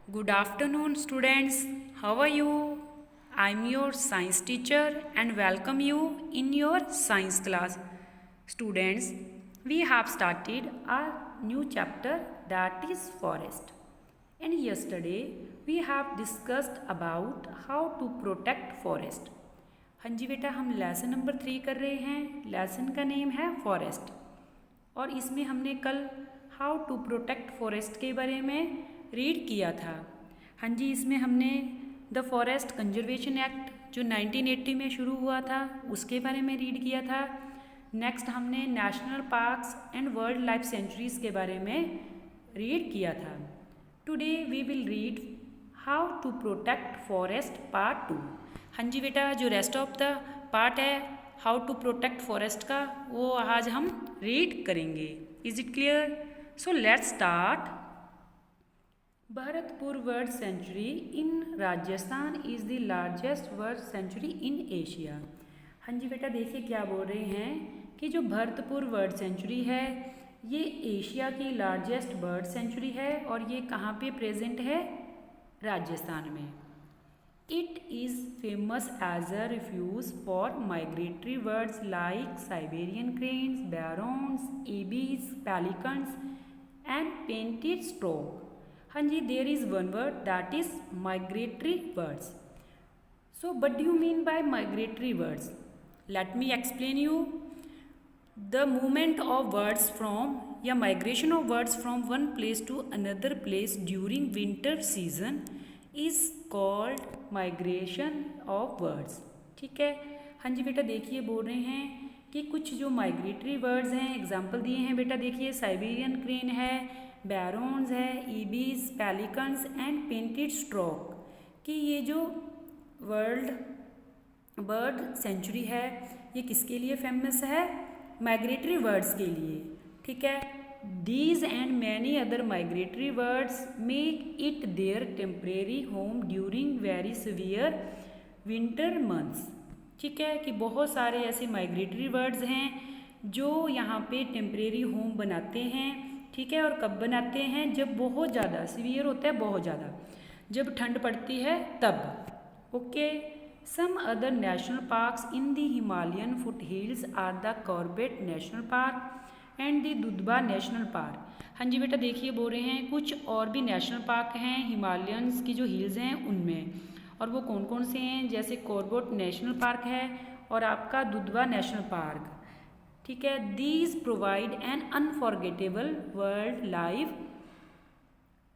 Good afternoon, students. How are you? I'm your science teacher and welcome you in your science class. Students, we have started our new chapter that is forest. And yesterday we have discussed about how to protect forest. हाँ जी बेटा, हम lesson number 3 कर रहे हैं. Lesson का name है forest और इसमें हमने कल हाउ टू प्रोटेक्ट फॉरेस्ट के बारे में रीड किया था. हाँ जी, इसमें हमने द फॉरेस्ट कंजर्वेशन एक्ट जो 1980 में शुरू हुआ था उसके बारे में रीड किया था. नेक्स्ट हमने national parks and wildlife sanctuaries के बारे में रीड किया था. Today we will read how to protect forest part 2. हाँ जी बेटा, जो रेस्ट ऑफ द पार्ट है हाउ टू प्रोटेक्ट फॉरेस्ट का वो आज हम रीड करेंगे. Is it clear? So let's start. Bharatpur bird sanctuary in Rajasthan is the largest bird sanctuary in Asia. हाँ जी बेटा, देखिए क्या बोल रहे हैं कि जो भरतपुर वर्ल्ड सेंचुरी है ये एशिया की लार्जेस्ट बर्ड सेंचुरी है और ये कहाँ पे प्रेजेंट है? राजस्थान में. It is famous as a refuge for migratory birds like Siberian cranes, herons, ibis, pelicans and painted stork. हाँ जी, there is one word that is migratory birds. So what do you mean by migratory birds? Let me explain you. The movement of birds from या migration of birds from one place to another place during winter season is called migration of birds. ठीक है. हाँ जी बेटा, देखिए बोल रहे हैं कि कुछ जो माइग्रेटरी बर्ड्स हैं, एग्जाम्पल दिए हैं बेटा, देखिए साइबेरियन क्रेन है, बैरोन्स है, ईबीज, पेलिकन्स एंड पेंटेड स्ट्रोक, कि ये जो वर्ल्ड बर्ड सेंचुरी है ये किसके लिए फेमस है? माइग्रेटरी बर्ड्स के लिए. ठीक है. These and many other migratory birds make it their temporary home during very severe winter months. ठीक है, कि बहुत सारे ऐसे माइग्रेटरी बर्ड्स हैं जो यहाँ पे टेम्परेरी होम बनाते हैं. ठीक है. और कब बनाते हैं? जब बहुत ज़्यादा सीवियर होता है, बहुत ज़्यादा जब ठंड पड़ती है तब. Okay. Some other national parks in the Himalayan foothills are the Corbett national park and the Dudhwa national park. हाँ जी बेटा, देखिए बोल रहे हैं कुछ और भी नेशनल पार्क हैं हिमालयंस की जो हिल्स हैं उनमें, और वो कौन कौन से हैं? जैसे कॉर्बेट नेशनल पार्क है और आपका दुधवा नेशनल पार्क. ठीक है. These provide an unforgettable world life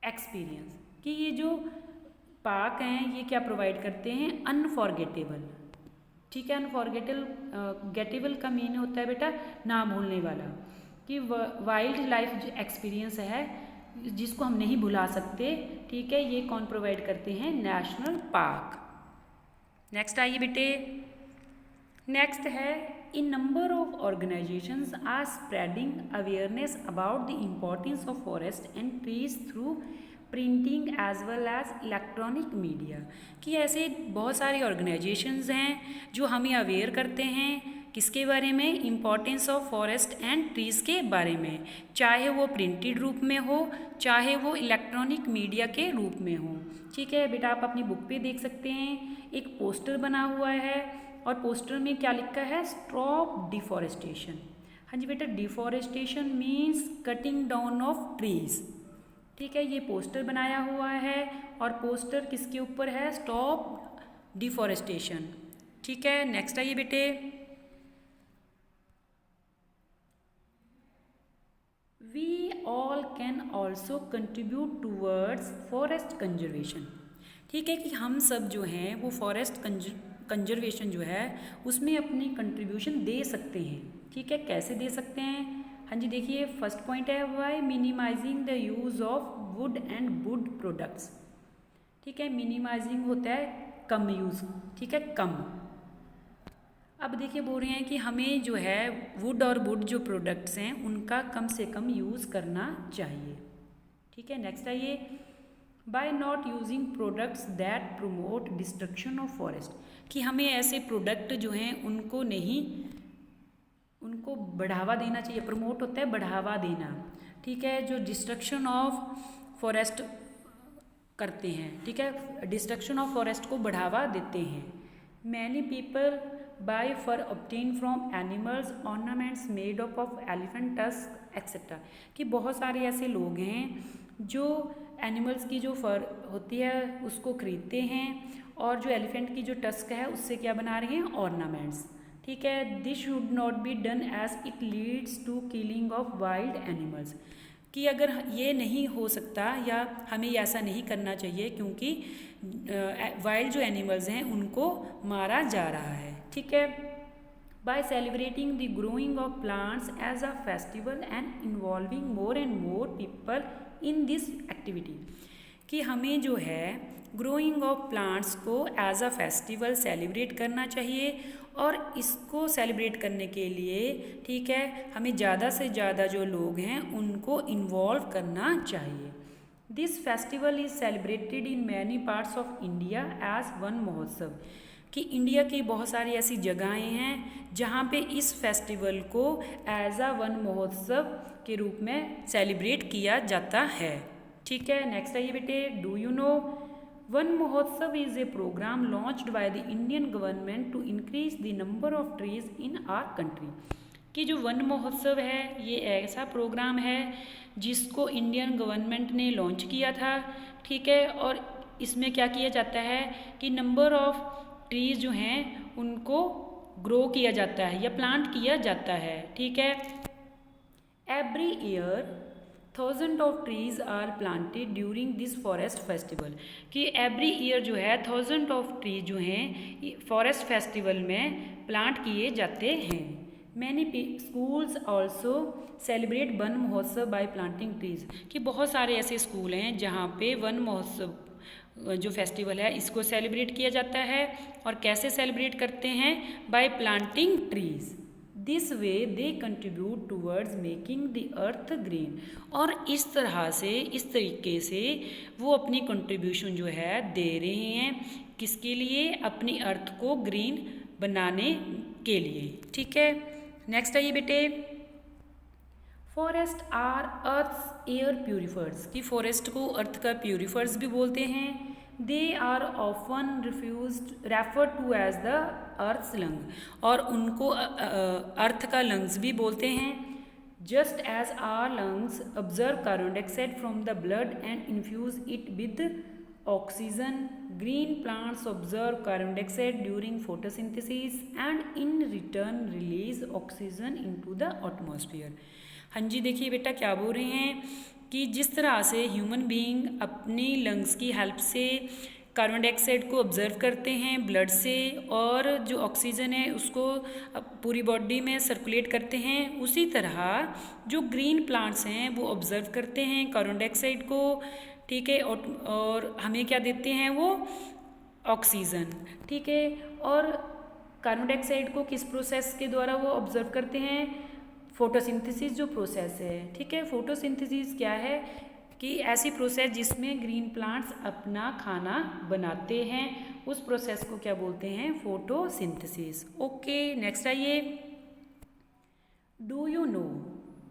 experience, कि ये जो पार्क हैं ये क्या प्रोवाइड करते हैं? अनफॉरगेटेबल. ठीक है. गेटेबल का मीन होता है बेटा ना भूलने वाला, कि वाइल्ड लाइफ जो एक्सपीरियंस है जिसको हम नहीं भुला सकते. ठीक है. ये कौन प्रोवाइड करते हैं? National park. नेक्स्ट आइए बेटे. नेक्स्ट है in number of organisations are spreading awareness about the importance of forest and trees through printing as well as electronic media, कि ऐसे बहुत सारी ऑर्गेनाइजेशंस हैं जो हमें अवेयर करते हैं किसके बारे में? Importance of forest and trees के बारे में, चाहे वो प्रिंटेड रूप में हो चाहे वो इलेक्ट्रॉनिक मीडिया के रूप में हो. ठीक है बेटा, आप अपनी बुक पे देख सकते हैं एक पोस्टर बना हुआ है और पोस्टर में क्या लिखा है? Stop deforestation. हाँ जी बेटा, deforestation means cutting down of trees. ठीक है. ये पोस्टर बनाया हुआ है और पोस्टर किसके ऊपर है? Stop deforestation. ठीक है. नेक्स्ट आइए बेटे. We all can also contribute towards forest conservation. ठीक है, कि हम सब जो हैं वो फॉरेस्ट कंजर्वेशन जो है उसमें अपनी कंट्रीब्यूशन दे सकते हैं. ठीक है. कैसे दे सकते हैं? हाँ जी, देखिए फर्स्ट पॉइंट है by minimising the use of wood and wood products. ठीक है. मिनिमाइजिंग होता है कम यूज़. ठीक है, कम. अब देखिए बोल रहे हैं कि हमें जो है वुड और वुड जो प्रोडक्ट्स हैं उनका कम से कम यूज़ करना चाहिए. ठीक है. नेक्स्ट आइए. By not using products that promote destruction of forest, कि हमें ऐसे प्रोडक्ट जो हैं उनको बढ़ावा देना चाहिए. प्रमोट होता है बढ़ावा देना. ठीक है. जो डिस्ट्रक्शन ऑफ फॉरेस्ट करते हैं, ठीक है, डिस्ट्रक्शन ऑफ फॉरेस्ट को बढ़ावा देते हैं। Many people buy fur obtain from animals ornaments made up of elephant tusk etcetera, कि बहुत सारे ऐसे लोग हैं जो एनिमल्स की जो फर होती है उसको खरीदते हैं और जो एलिफेंट की जो टस्क है उससे क्या बना रहे हैं, ऑर्नामेंट्स, ठीक है। This should not be done as it leads to killing of wild animals, कि अगर ये नहीं हो सकता या हमें ऐसा नहीं करना चाहिए क्योंकि वाइल्ड जो एनिमल्स हैं उनको मारा जा रहा है, ठीक है। By celebrating the growing of plants as a festival and involving more and more people in this activity, कि हमें जो है ग्रोइंग ऑफ प्लांट्स को एज अ फेस्टिवल सेलिब्रेट करना चाहिए और इसको सेलिब्रेट करने के लिए, ठीक है, हमें ज़्यादा से ज़्यादा जो लोग हैं उनको इन्वॉल्व करना चाहिए। This festival is celebrated in many parts of India as Van Mahotsav, कि इंडिया की बहुत सारी ऐसी जगहें हैं जहाँ पे इस फेस्टिवल को एज अ वन महोत्सव के रूप में सेलिब्रेट किया जाता है, ठीक है। नेक्स्ट आइए बेटे, do you know Van Mahotsav is a programme launched by the Indian government to increase the number of trees in our country, कि जो वन महोत्सव है ये ऐसा प्रोग्राम है जिसको इंडियन गवर्नमेंट ने लॉन्च किया था, ठीक है, और इसमें क्या किया जाता है कि नंबर ऑफ ट्रीज जो हैं उनको ग्रो किया जाता है या प्लांट किया जाता है, ठीक है। Every year 1000 of trees are planted during this forest festival, कि एवरी ईयर जो है 1000 ऑफ ट्रीज जो हैं फॉरेस्ट फेस्टिवल में प्लांट किए जाते हैं। Many schools also celebrate one महोत्सव बाय प्लांटिंग ट्रीज, कि बहुत सारे ऐसे स्कूल हैं जहाँ पे वन महोत्सव जो फेस्टिवल है इसको सेलिब्रेट किया जाता है, और कैसे सेलिब्रेट करते हैं, bye planting trees. This way they contribute towards making the earth green, और इस तरह से, इस तरीके से वो अपनी कंट्रीब्यूशन जो है दे रहे हैं, किसके लिए, अपनी अर्थ को ग्रीन बनाने के लिए, ठीक है। नेक्स्ट आइए बेटे, forest are earth air purifiers, कि फॉरेस्ट को अर्थ का प्यूरिफायर्स भी बोलते हैं। They are often refer to as the earth's lung, और उनको अर्थ का लंग्स भी बोलते हैं। Just as our lungs observe carbon dioxide from the blood and infuse it with oxygen, green plants observe carbon dioxide during photosynthesis and in return release oxygen into the atmosphere. हाँ जी, देखिए बेटा क्या बोल रहे हैं कि जिस तरह से ह्यूमन बीइंग अपनी लंग्स की हेल्प से कार्बन डाइऑक्साइड को ऑब्जर्व करते हैं ब्लड से, और जो ऑक्सीजन है उसको पूरी बॉडी में सर्कुलेट करते हैं, उसी तरह जो ग्रीन प्लांट्स हैं वो ऑब्जर्व करते हैं कार्बन डाइऑक्साइड को, ठीक है, और हमें क्या देते हैं, वो ऑक्सीजन, ठीक है। और कार्बन डाइऑक्साइड को किस प्रोसेस के द्वारा वो ऑब्जर्व करते हैं, फोटोसिंथेसिस जो प्रोसेस है, ठीक है। फोटोसिंथेसिस क्या है कि ऐसी प्रोसेस जिसमें ग्रीन प्लांट्स अपना खाना बनाते हैं, उस प्रोसेस को क्या बोलते हैं, फोटोसिंथेसिस। ओके, नेक्स्ट आइए, do you know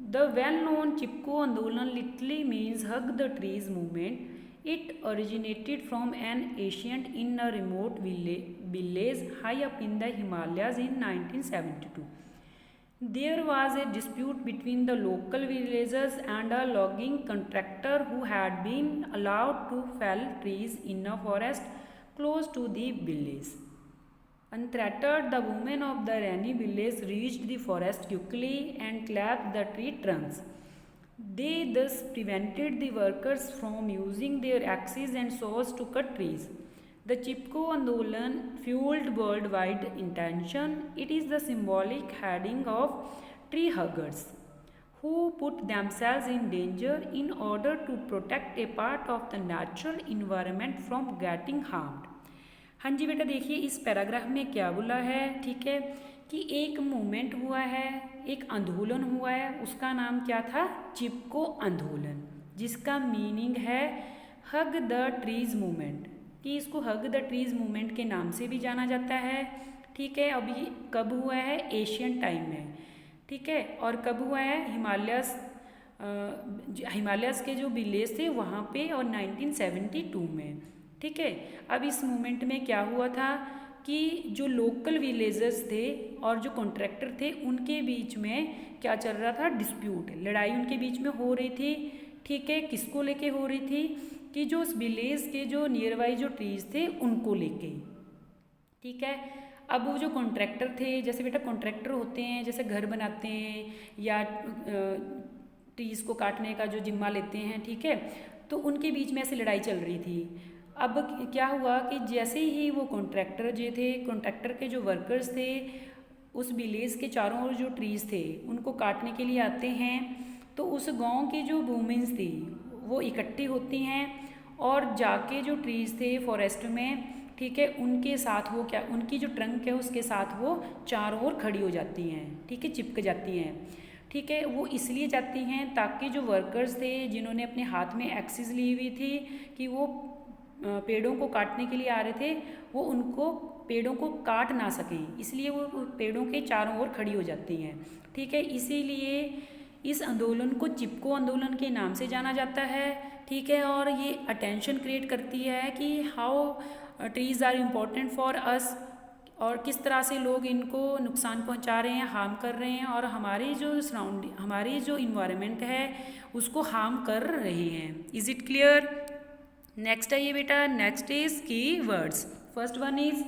the well known Chipko Andolan literally means hug the trees movement. It originated from an ancient in a remote village high up in the Himalayas in 1972. There was a dispute between the local villagers and a logging contractor who had been allowed to fell trees in a forest close to the village. Unthreatened, the women of the Rani village reached the forest quickly and clapped the tree trunks. They thus prevented the workers from using their axes and saws to cut trees. The Chipko Andolan fueled worldwide attention. It is the symbolic heading of tree huggers who put themselves in danger in order to protect a part of the natural environment from getting harmed. हाँ जी बेटा, देखिए इस paragraph में क्या बोला है, ठीक है, कि एक मूवमेंट हुआ है, एक आंदोलन हुआ है, उसका नाम क्या था, चिपको आंदोलन, जिसका मीनिंग है हग द ट्रीज मूवमेंट, कि इसको हग द ट्रीज मूवमेंट के नाम से भी जाना जाता है, ठीक है। अभी कब हुआ है, एशियन टाइम में, ठीक है, और कब हुआ है, हिमालयस हिमालयस के जो विलेज थे वहाँ पे और 1972 में। ठीक है, अब इस मूवमेंट में क्या हुआ था कि जो लोकल विलेजर्स थे और जो कॉन्ट्रैक्टर थे उनके बीच में क्या चल रहा था, डिस्प्यूट, लड़ाई उनके बीच में हो रही थी। ठीक है, किसको लेके हो रही थी कि जो उस विलेज के जो नियर बाई जो ट्रीज थे उनको लेके। ठीक है, अब वो जो कॉन्ट्रैक्टर थे, जैसे बेटा कॉन्ट्रैक्टर होते हैं जैसे घर बनाते हैं या ट्रीज़ को काटने का जो जिम्मा लेते हैं। ठीक है, तो उनके बीच में ऐसे लड़ाई चल रही थी। अब क्या हुआ कि जैसे ही वो कॉन्ट्रैक्टर जो थे, कॉन्ट्रैक्टर के जो वर्कर्स थे उस विलेज के चारों ओर जो ट्रीज़ थे उनको काटने के लिए आते हैं, तो उस गांव की जो वुमेन्स थी वो इकट्ठी होती हैं और जाके जो ट्रीज़ थे फॉरेस्ट में, ठीक है, उनके साथ वो क्या, उनकी जो ट्रंक है उसके साथ वो चारों ओर खड़ी हो जाती हैं। ठीक है, चिपक जाती हैं। ठीक है, वो इसलिए जाती हैं ताकि जो वर्कर्स थे जिन्होंने अपने हाथ में एक्सिस ली हुई थी कि वो पेड़ों को काटने के लिए आ रहे थे, वो उनको पेड़ों को काट ना सकें, इसलिए वो पेड़ों के चारों ओर खड़ी हो जाती हैं। ठीक है, इसीलिए इस आंदोलन को चिपको आंदोलन के नाम से जाना जाता है। ठीक है, और ये अटेंशन क्रिएट करती है कि how trees are important for us, और किस तरह से लोग इनको नुकसान पहुंचा रहे हैं, हार्म कर रहे हैं और हमारी जो सराउंडिंग, हमारी जो इन्वायरमेंट है उसको हार्म कर रहे हैं। Is it clear? नेक्स्ट है ये बेटा, नेक्स्ट इज की words. First one is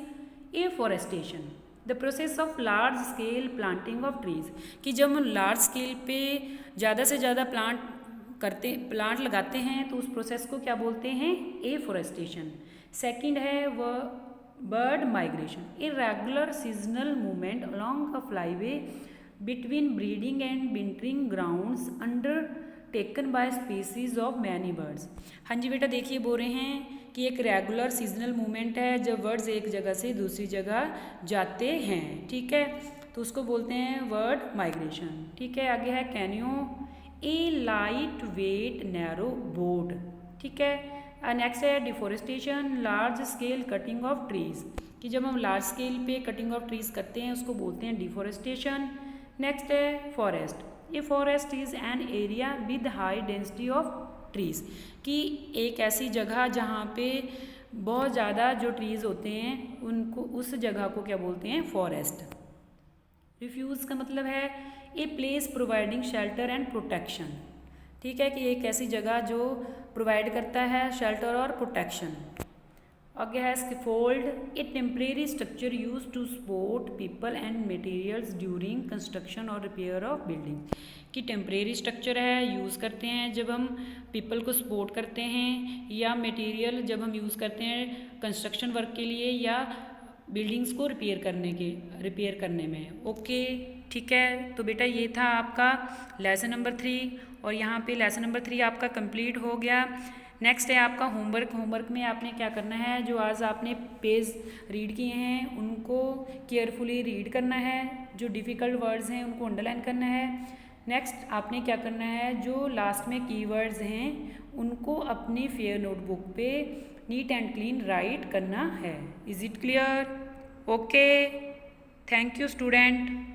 afforestation, the process of large scale planting of trees, कि जब हम लार्ज स्केल पे ज़्यादा से ज़्यादा प्लांट लगाते हैं तो उस प्रोसेस को क्या बोलते हैं, एफॉरेस्टेशन। सेकंड है वह bird migration, irregular seasonal movement along a flyway between breeding and wintering grounds under taken by species of many birds. हाँ जी बेटा, देखिए बोल रहे हैं कि एक रेगुलर सीजनल मूवमेंट है जब बर्ड्स एक जगह से दूसरी जगह जाते हैं। ठीक है, तो उसको बोलते हैं बर्ड माइग्रेशन। ठीक है, आगे है कैनियो, ए लाइट वेट नैरो बोट। ठीक है, नेक्स्ट है deforestation, large scale cutting of trees, कि जब हम लार्ज स्केल पे कटिंग ऑफ ट्रीज करते हैं उसको बोलते हैं डिफोरेस्टेशन। नेक्स्ट है forest, a forest is an area with high density of trees, कि एक ऐसी जगह जहाँ पे बहुत ज़्यादा जो ट्रीज़ होते हैं उनको, उस जगह को क्या बोलते हैं, फॉरेस्ट। रिफ्यूज़ का मतलब है a place providing shelter and protection. ठीक है, कि एक ऐसी जगह जो प्रोवाइड करता है शेल्टर और प्रोटेक्शन। आगे है scaffold, a temporary structure use to support people and materials during construction और रिपेयर ऑफ बिल्डिंग, कि टेम्परेरी स्ट्रक्चर है, यूज़ करते हैं जब हम पीपल को सपोर्ट करते हैं या मटेरियल जब हम यूज़ करते हैं कंस्ट्रक्शन वर्क के लिए या बिल्डिंग्स को रिपेयर करने में। ओके, ठीक है, तो बेटा ये था आपका लेसन नंबर 3 और यहाँ पे लेसन नंबर 3 आपका कंप्लीट हो गया। नेक्स्ट है आपका होमवर्क। होमवर्क में आपने क्या करना है, जो आज आपने पेज रीड किए हैं उनको केयरफुली रीड करना है, जो डिफ़िकल्ट वर्ड्स हैं उनको अंडरलाइन करना है। नेक्स्ट आपने क्या करना है, जो लास्ट में कीवर्ड्स हैं उनको अपनी फेयर नोटबुक पे नीट एंड क्लीन राइट करना है। Is it clear? Okay, thank you student.